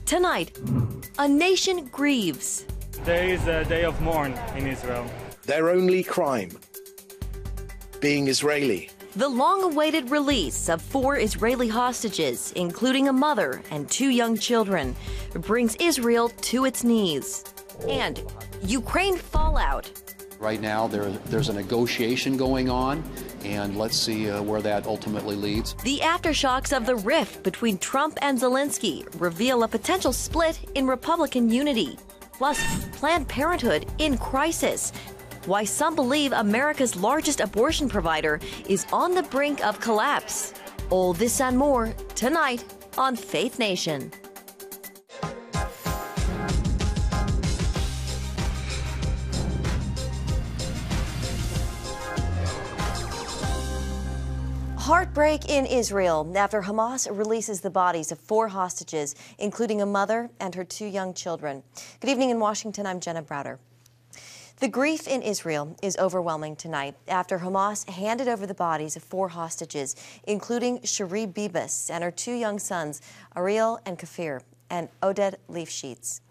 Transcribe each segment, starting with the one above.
Tonight, a nation grieves. There is a day of mourn in Israel. Their only crime, being Israeli. The long-awaited release of 4 Israeli hostages, including a mother and 2 young children, brings Israel to its knees. And Ukraine fallout. Right now, there's a negotiation going on, and let's see where that ultimately leads. The aftershocks of the rift between Trump and Zelensky reveal a potential split in Republican unity. Plus, Planned Parenthood in crisis. Why some believe America's largest abortion provider is on the brink of collapse. All this and more tonight on Faith Nation. Heartbreak in Israel after Hamas releases the bodies of 4 hostages, including a mother and her 2 young children. Good evening in Washington, I'm Jenna Browder. The grief in Israel is overwhelming tonight after Hamas handed over the bodies of 4 hostages, including Cherie Bibas and her 2 young sons, Ariel and Kafir, and Oded Leafsheets.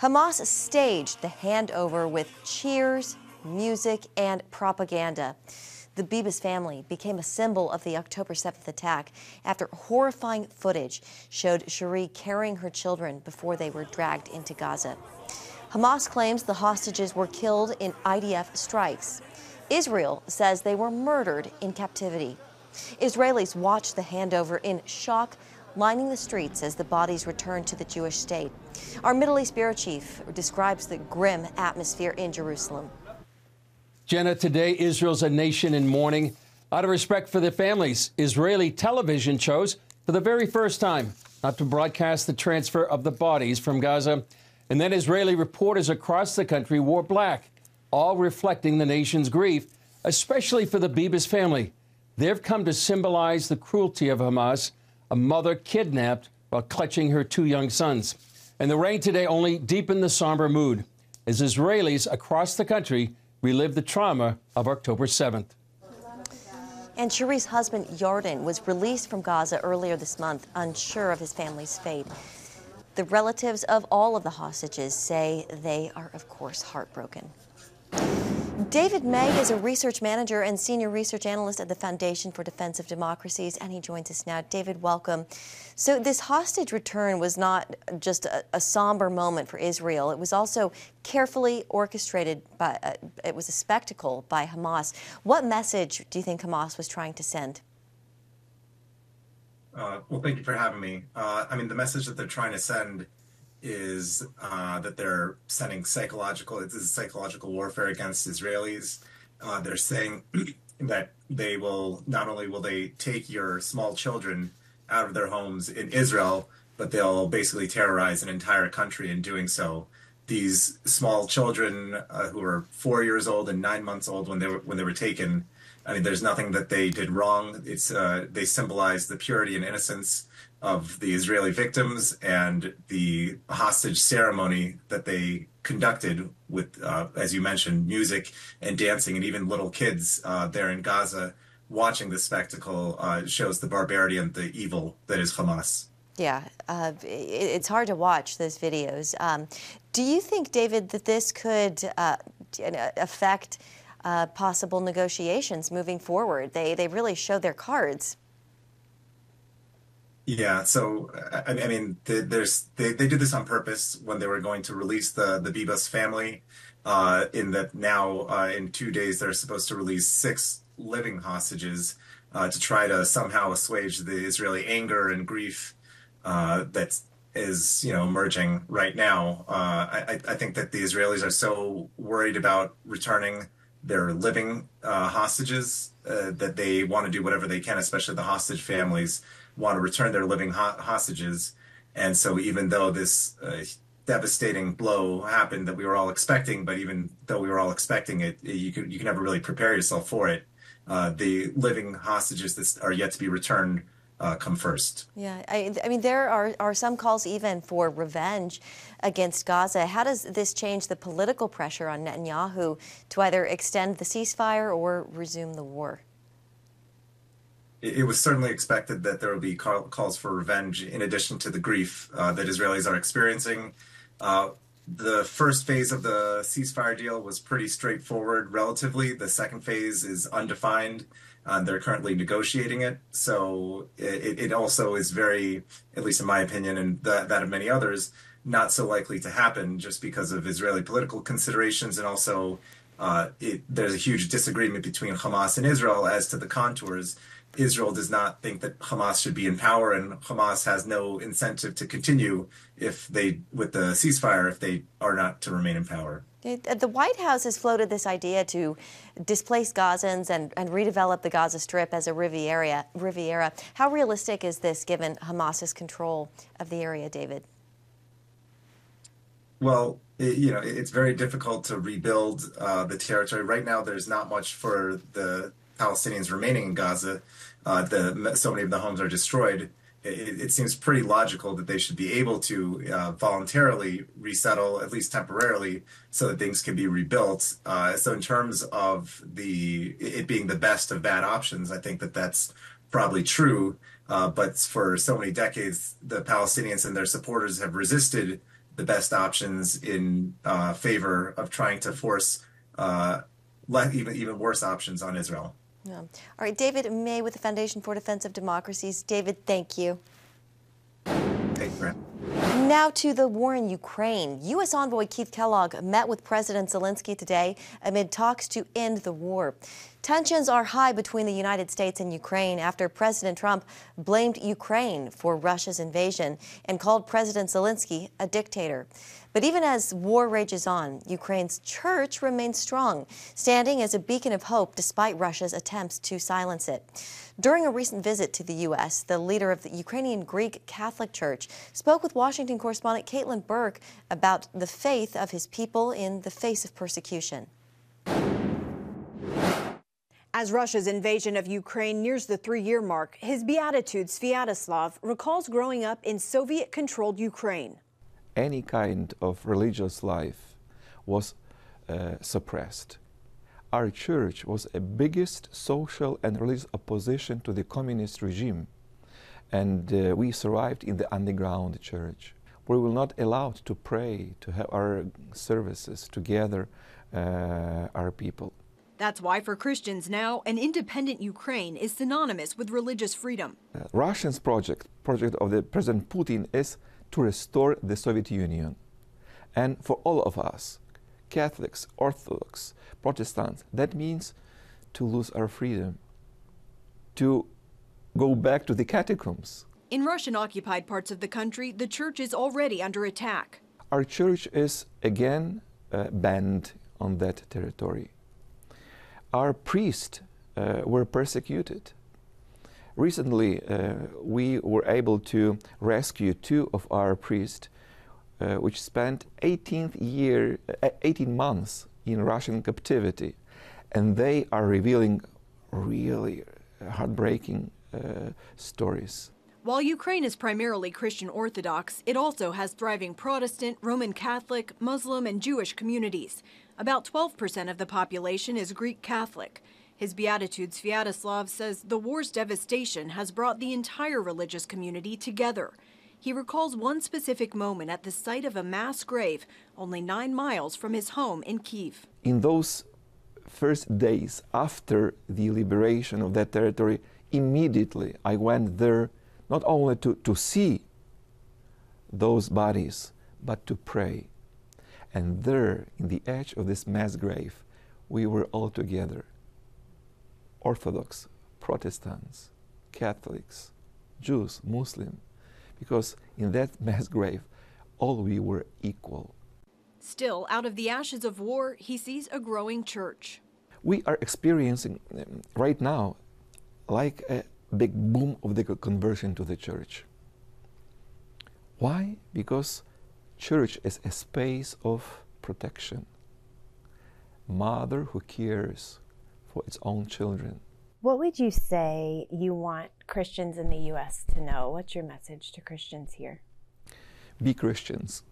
Hamas staged the handover with cheers, music, and propaganda. The Bibas family became a symbol of the October 7th attack after horrifying footage showed Cherie carrying her children before they were dragged into Gaza. Hamas claims the hostages were killed in IDF strikes. Israel says they were murdered in captivity. Israelis watched the handover in shock, lining the streets as the bodies returned to the Jewish state. Our Middle East bureau chief describes the grim atmosphere in Jerusalem. Jenna, today Israel's a nation in mourning. Out of respect for their families, Israeli television chose for the very first time not to broadcast the transfer of the bodies from Gaza. And then Israeli reporters across the country wore black, all reflecting the nation's grief, especially for the Bibas family. They've come to symbolize the cruelty of Hamas, a mother kidnapped while clutching her 2 young sons. And the rain today only deepened the somber mood as Israelis across the country relive the trauma of October 7th. And Cherie's husband, Yarden, was released from Gaza earlier this month, unsure of his family's fate. The relatives of all of the hostages say they are, of course, heartbroken. David May is a research manager and senior research analyst at the Foundation for Defense of Democracies, and he joins us now. David, welcome. So this hostage return was not just a somber moment for Israel. It was also carefully orchestrated by, it was a spectacle by Hamas. What message do you think Hamas was trying to send? Well, thank you for having me. I mean, the message that they're trying to send is that they're sending psychological warfare against Israelis. They're saying that they will, not only will they take your small children out of their homes in Israel, but they'll basically terrorize an entire country in doing so. These small children who were 4 years old and 9 months old when they were taken, I mean, there's nothing that they did wrong. It's they symbolize the purity and innocence of the Israeli victims, and the hostage ceremony that they conducted with, as you mentioned, music and dancing, and even little kids there in Gaza watching this spectacle shows the barbarity and the evil that is Hamas. Yeah, it's hard to watch those videos. Do you think, David, that this could affect possible negotiations moving forward? They really show their cards. Yeah, so I mean, they did this on purpose when they were going to release the Bibas family. In that now in 2 days they're supposed to release 6 living hostages to try to somehow assuage the Israeli anger and grief that is emerging right now. I think that the Israelis are so worried about returning their living hostages that they want to do whatever they can, especially the hostage families want to return their living hostages. And so even though this devastating blow happened that we were all expecting, but even though we were all expecting it, you can never really prepare yourself for it. The living hostages that are yet to be returned come first. Yeah, I mean, there are some calls even for revenge against Gaza. How does this change the political pressure on Netanyahu to either extend the ceasefire or resume the war? it was certainly expected that there would be calls for revenge in addition to the grief that Israelis are experiencing. The first phase of the ceasefire deal was pretty straightforward relatively. The second phase is undefined. They're currently negotiating it. So it also is very, at least in my opinion, and that of many others, not so likely to happen just because of Israeli political considerations. And also there's a huge disagreement between Hamas and Israel as to the contours. Israel does not think that Hamas should be in power, and Hamas has no incentive to continue with the ceasefire if they are not to remain in power. The White House has floated this idea to displace Gazans and redevelop the Gaza Strip as a Riviera. How realistic is this given Hamas's control of the area, David? Well, it's very difficult to rebuild the territory. Right now, there's not much for the Palestinians remaining in Gaza. So many of the homes are destroyed. It seems pretty logical that they should be able to voluntarily resettle, at least temporarily, so that things can be rebuilt. So in terms of it being the best of bad options, I think that that's probably true. But for so many decades, the Palestinians and their supporters have resisted the best options in favor of trying to force even worse options on Israel. Yeah. All right, David May with the Foundation for Defense of Democracies. David, thank you. Thanks, Brent. Now to the war in Ukraine. U.S. envoy Keith Kellogg met with President Zelensky today amid talks to end the war. Tensions are high between the United States and Ukraine after President Trump blamed Ukraine for Russia's invasion and called President Zelensky a dictator. But even as war rages on, Ukraine's church remains strong, standing as a beacon of hope despite Russia's attempts to silence it. During a recent visit to the U.S., the leader of the Ukrainian Greek Catholic Church spoke with Washington correspondent Caitlin Burke about the faith of his people in the face of persecution. As Russia's invasion of Ukraine nears the 3-year mark, his Beatitude Sviatoslav recalls growing up in Soviet-controlled Ukraine. Any kind of religious life was suppressed. Our church was the biggest social and religious opposition to the communist regime, and we survived in the underground church. We were not allowed to pray, to have our services, to gather our people. That's why for Christians now, an independent Ukraine is synonymous with religious freedom. Russia's project of the President Putin is to restore the Soviet Union. And for all of us, Catholics, Orthodox, Protestants, that means to lose our freedom, to go back to the catacombs. In Russian-occupied parts of the country, the church is already under attack. Our church is again banned on that territory. Our priests were persecuted. Recently, we were able to rescue 2 of our priests, which spent 18 months in Russian captivity, and they are revealing really heartbreaking stories. While Ukraine is primarily Christian Orthodox, it also has thriving Protestant, Roman Catholic, Muslim, and Jewish communities. About 12% of the population is Greek Catholic. His Beatitude Sviatoslav says the war's devastation has brought the entire religious community together. He recalls one specific moment at the site of a mass grave only 9 miles from his home in Kyiv. In those first days after the liberation of that territory, immediately I went there not only to see those bodies, but to pray. And there, in the edge of this mass grave, we were all together. Orthodox, Protestants, Catholics, Jews, Muslims, because in that mass grave, all we were equal. Still, out of the ashes of war, he sees a growing church. We are experiencing right now like a big boom of the conversion to the church. Why? Because church is a space of protection. Mother who cares for its own children. What would you say you want Christians in the U.S. to know? What's your message to Christians here? Be Christians.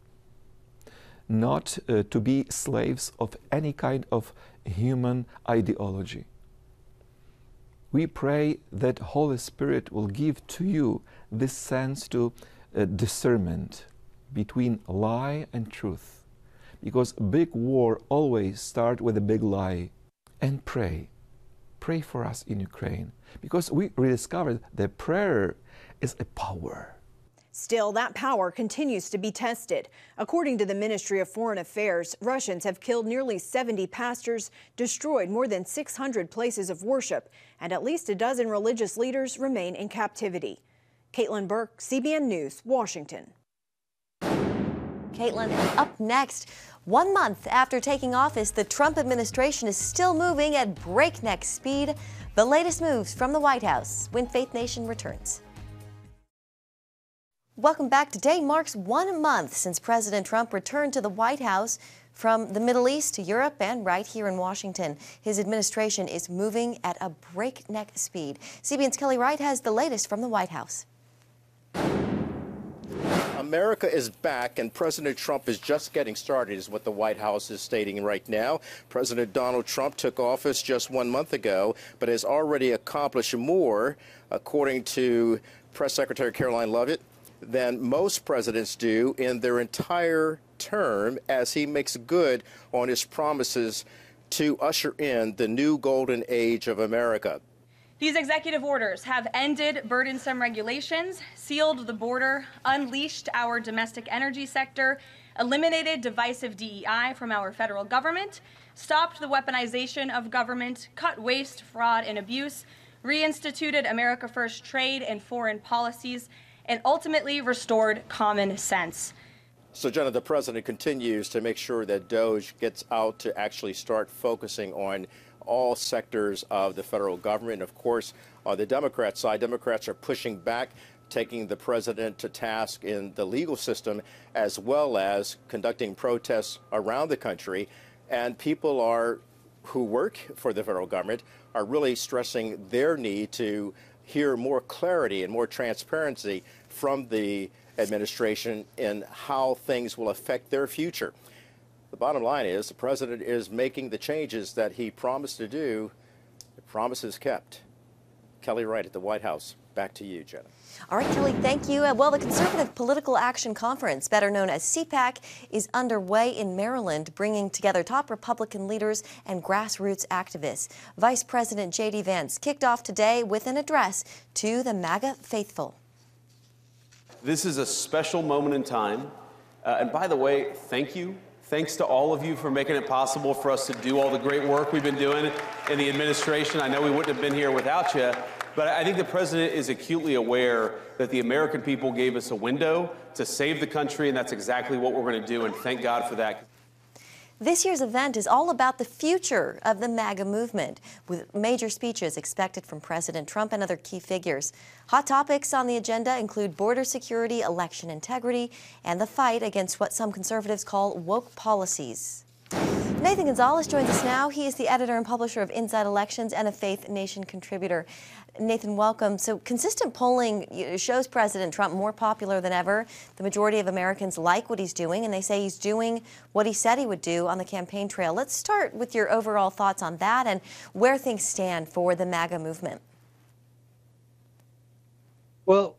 Not to be slaves of any kind of human ideology. We pray that Holy Spirit will give to you this sense to discernment between lie and truth. Because a big war always starts with a big lie. And pray. Pray for us in Ukraine. Because we rediscovered that prayer is a power. Still, that power continues to be tested. According to the Ministry of Foreign Affairs, Russians have killed nearly 70 pastors, destroyed more than 600 places of worship, and at least a dozen religious leaders remain in captivity. Caitlin Burke, CBN News, Washington. Caitlin, up next. 1 month after taking office, the Trump administration is still moving at breakneck speed. The latest moves from the White House when Faith Nation returns. Welcome back. Today marks 1 month since President Trump returned to the White House from the Middle East to Europe and right here in Washington. His administration is moving at a breakneck speed. CBN's Kelly Wright has the latest from the White House. America is back, and President Trump is just getting started, is what the White House is stating right now. President Donald Trump took office just 1 month ago, but has already accomplished more, according to Press Secretary Caroline Leavitt, than most presidents do in their entire term, as he makes good on his promises to usher in the new golden age of America. These executive orders have ended burdensome regulations, sealed the border, unleashed our domestic energy sector, eliminated divisive DEI from our federal government, stopped the weaponization of government, cut waste, fraud, and abuse, reinstituted America First trade and foreign policies, and ultimately restored common sense. So, Jenna, the president continues to make sure that DOGE gets out to actually start focusing on all sectors of the federal government. Of course, on the Democrat side, Democrats are pushing back, taking the president to task in the legal system, as well as conducting protests around the country. And people who work for the federal government are really stressing their need to hear more clarity and more transparency from the administration in how things will affect their future. The bottom line is the president is making the changes that he promised to do. The promise is kept. Kelly Wright at the White House. Back to you, Jenna. All right, Kelly, thank you. Well, the Conservative Political Action Conference, better known as CPAC, is underway in Maryland, bringing together top Republican leaders and grassroots activists. Vice President J.D. Vance kicked off today with an address to the MAGA faithful. This is a special moment in time. And by the way, thank you. Thanks to all of you for making it possible for us to do all the great work we've been doing in the administration. I know we wouldn't have been here without you, but I think the president is acutely aware that the American people gave us a window to save the country, and that's exactly what we're going to do, and thank God for that. This year's event is all about the future of the MAGA movement, with major speeches expected from President Trump and other key figures. Hot topics on the agenda include border security, election integrity, and the fight against what some conservatives call woke policies. Nathan Gonzalez joins us now. He is the editor and publisher of Inside Elections and a Faith Nation contributor. Nathan, welcome. So consistent polling shows President Trump more popular than ever. The majority of Americans like what he's doing, and they say he's doing what he said he would do on the campaign trail. Let's start with your overall thoughts on that and where things stand for the MAGA movement. Well,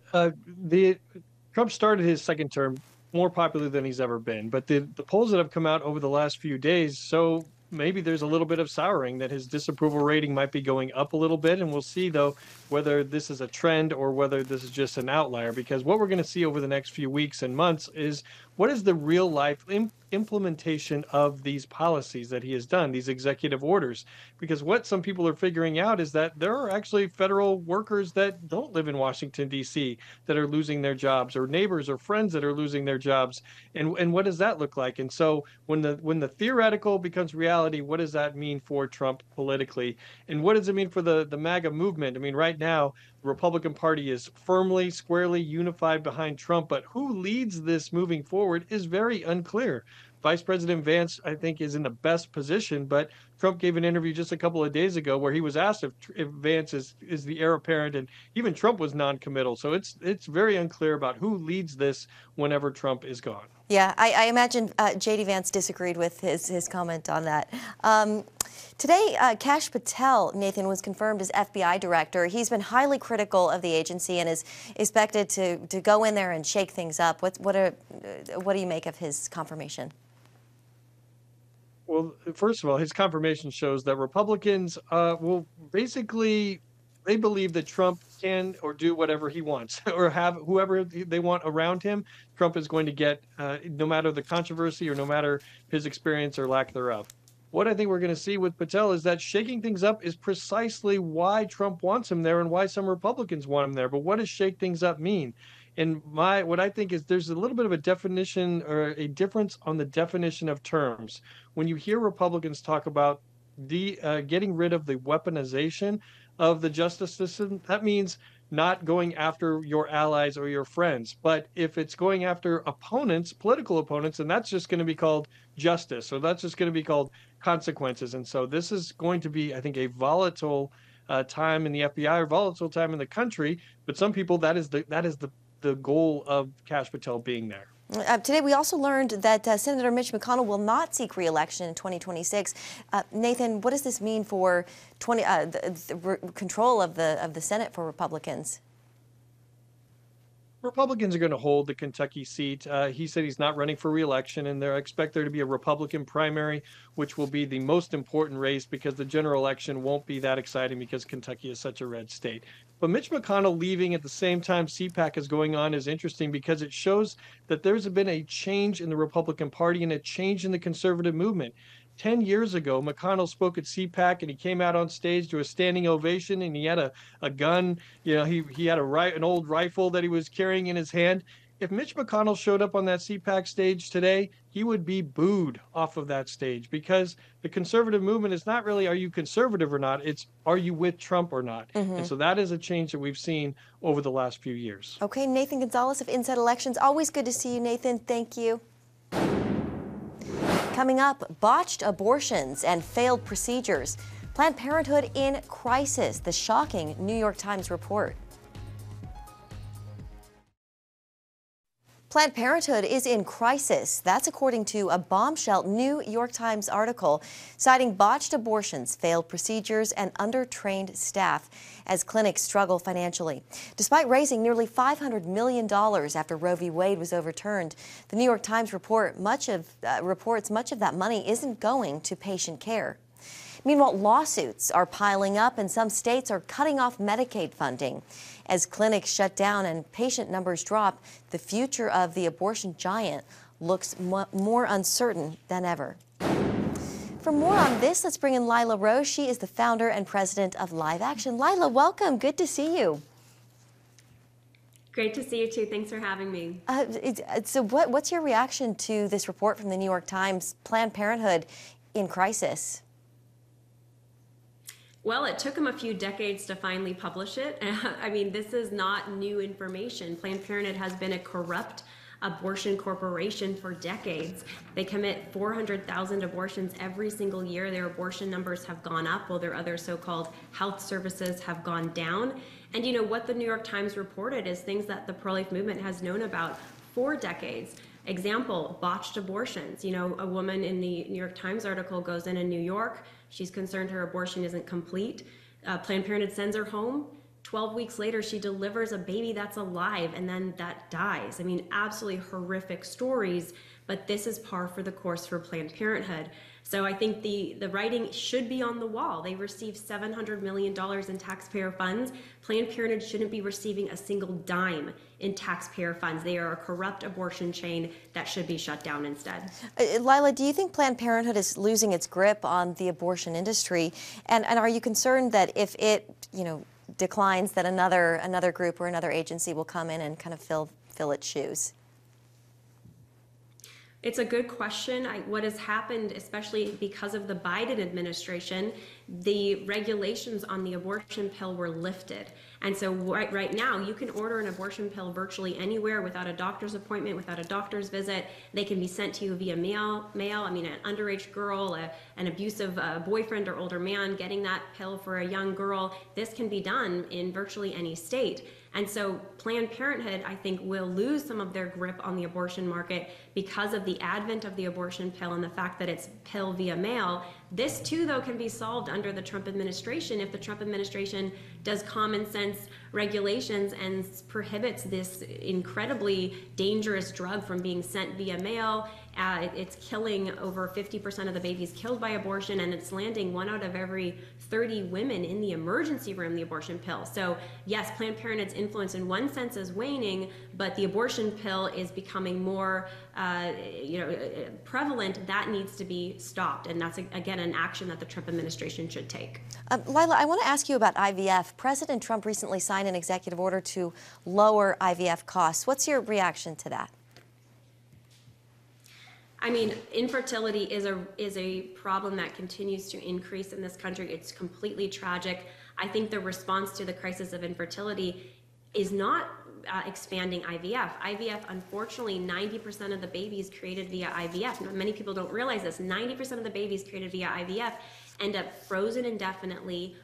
Trump started his second term more popular than he's ever been. But the polls that have come out over the last few days, so maybe there's a little bit of souring that his disapproval rating might be going up a little bit. And we'll see, though, whether this is a trend or whether this is just an outlier. Because what we're going to see over the next few weeks and months is what is the real life implementation of these policies that he has done, these executive orders. Because what some people are figuring out is that there are actually federal workers that don't live in Washington, D.C. that are losing their jobs, or neighbors or friends that are losing their jobs. And what does that look like? And so when the theoretical becomes reality, what does that mean for Trump politically? And what does it mean for the MAGA movement? I mean, right now, the Republican Party is firmly, squarely unified behind Trump, but who leads this moving forward is very unclear. Vice President Vance, I think, is in the best position, but Trump gave an interview just a couple of days ago where he was asked if Vance is the heir apparent, and even Trump was non-committal. So it's very unclear about who leads this whenever Trump is gone. Yeah, I imagine J.D. Vance disagreed with his comment on that. Today, Kash Patel, Nathan, was confirmed as FBI director. He's been highly critical of the agency and is expected to go in there and shake things up. What do you make of his confirmation? Well, first of all, his confirmation shows that Republicans will basically, they believe that Trump can or do whatever he wants or have whoever they want around him. Trump is going to get, no matter the controversy or no matter his experience or lack thereof. What I think we're going to see with Patel is that shaking things up is precisely why Trump wants him there and why some Republicans want him there. But what does shake things up mean? And what I think is there's a little bit of a definition or a difference on the definition of terms. When you hear Republicans talk about getting rid of the weaponization of the justice system, that means not going after your allies or your friends. But if it's going after opponents, political opponents, and that's just going to be called justice, or that's just going to be called consequences. And so this is going to be, I think, a volatile time in the FBI or volatile time in the country. But some people, that is the goal of Kash Patel being there. Today, we also learned that Senator Mitch McConnell will not seek re-election in 2026. Nathan, what does this mean for the control of the Senate for Republicans? Republicans are going to hold the Kentucky seat. He said he's not running for re-election, and they expect there to be a Republican primary, which will be the most important race because the general election won't be that exciting because Kentucky is such a red state. But Mitch McConnell leaving at the same time CPAC is going on is interesting because it shows that there's been a change in the Republican Party and a change in the conservative movement. 10 years ago, McConnell spoke at CPAC and he came out on stage to a standing ovation and he had a gun. You know, he had an old rifle that he was carrying in his hand. If Mitch McConnell showed up on that CPAC stage today, he would be booed off of that stage because the conservative movement is not really, are you conservative or not? It's, are you with Trump or not? And so that is a change that we've seen over the last few years. Okay, Nathan Gonzalez of Inside Elections. Always good to see you, Nathan. Thank you. Coming up, botched abortions and failed procedures. Planned Parenthood in crisis, the shocking New York Times report. Planned Parenthood is in crisis. That's according to a bombshell New York Times article citing botched abortions, failed procedures, and undertrained staff as clinics struggle financially. Despite raising nearly $500 million after Roe v. Wade was overturned, the New York Times reports much of that money isn't going to patient care. Meanwhile, lawsuits are piling up and some states are cutting off Medicaid funding. As clinics shut down and patient numbers drop, the future of the abortion giant looks more uncertain than ever. For more on this, let's bring in Lila Rose. She is the founder and president of Live Action. Lila, welcome. Good to see you. Great to see you too. Thanks for having me. So what's your reaction to this report from the New York Times, Planned Parenthood in crisis? Well, it took them a few decades to finally publish it. I mean, this is not new information. Planned Parenthood has been a corrupt abortion corporation for decades. They commit 400,000 abortions every single year. Their abortion numbers have gone up while their other so-called health services have gone down. And you know, what the New York Times reported is things that the pro-life movement has known about for decades. Example, botched abortions. You know, a woman in the New York Times article goes in New York. She's concerned her abortion isn't complete. Planned Parenthood sends her home. 12 weeks later, she delivers a baby that's alive and then that dies. I mean, absolutely horrific stories, but this is par for the course for Planned Parenthood. So I think the writing should be on the wall. They receive $700 million in taxpayer funds. Planned Parenthood shouldn't be receiving a single dime in taxpayer funds. They are a corrupt abortion chain that should be shut down instead. Lila, do you think Planned Parenthood is losing its grip on the abortion industry? And are you concerned that if it, you know, declines, that another group or another agency will come in and kind of fill its shoes? It's a good question. What has happened, especially because of the Biden administration, the regulations on the abortion pill were lifted. And so right now, you can order an abortion pill virtually anywhere without a doctor's appointment, without a doctor's visit. They can be sent to you via mail. I mean, an underage girl, an abusive boyfriend or older man getting that pill for a young girl, this can be done in virtually any state. And so Planned Parenthood, I think, will lose some of their grip on the abortion market because of the advent of the abortion pill and the fact that it's pill via mail. This too, though, can be solved under the Trump administration if the Trump administration does common sense regulations and prohibits this incredibly dangerous drug from being sent via mail. It's killing over 50% of the babies killed by abortion, and it's landing 1 out of every 30 women in the emergency room, the abortion pill. So yes, Planned Parenthood's influence in one sense is waning, but the abortion pill is becoming more prevalent. That needs to be stopped, and that's, again, an action that the Trump administration should take. Lila, I want to ask you about IVF. President Trump recently signed an executive order to lower IVF costs. What's your reaction to that? I mean, infertility is a problem that continues to increase in this country. It's completely tragic. I think the response to the crisis of infertility is not expanding IVF. IVF, unfortunately, 90% of the babies created via IVF. Now, many people don't realize this. 90% of the babies created via IVF end up frozen indefinitely,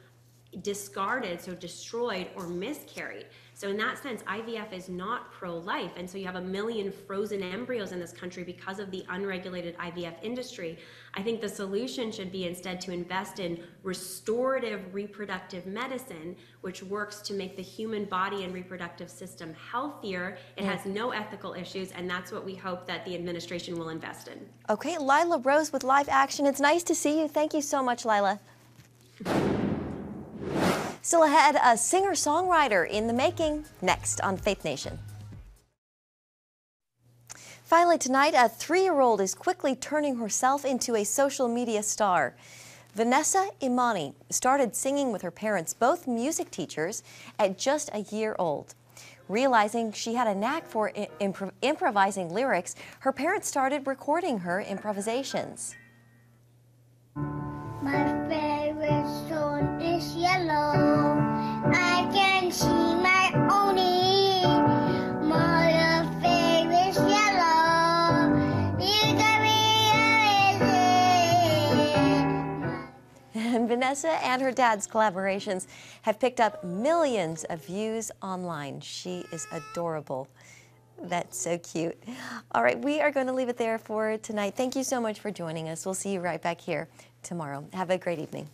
discarded, so destroyed or miscarried. So in that sense, IVF is not pro-life. And so you have 1 million frozen embryos in this country because of the unregulated IVF industry. I think the solution should be instead to invest in restorative reproductive medicine, which works to make the human body and reproductive system healthier. It has no ethical issues, and that's what we hope that the administration will invest in. Okay, Lila Rose with Live Action. It's nice to see you. Thank you so much, Lila. Still ahead, a singer-songwriter in the making, next on Faith Nation. Finally tonight, a 3-year-old is quickly turning herself into a social media star. Vanessa Imani started singing with her parents, both music teachers, at just a year old. Realizing she had a knack for improvising lyrics, her parents started recording her improvisations. My favorite stone is yellow. I can see my own name. My favorite is yellow. You got me. And Vanessa and her dad's collaborations have picked up millions of views online. She is adorable. That's so cute. All right, we are going to leave it there for tonight. Thank you so much for joining us. We'll see you right back here tomorrow. Have a great evening.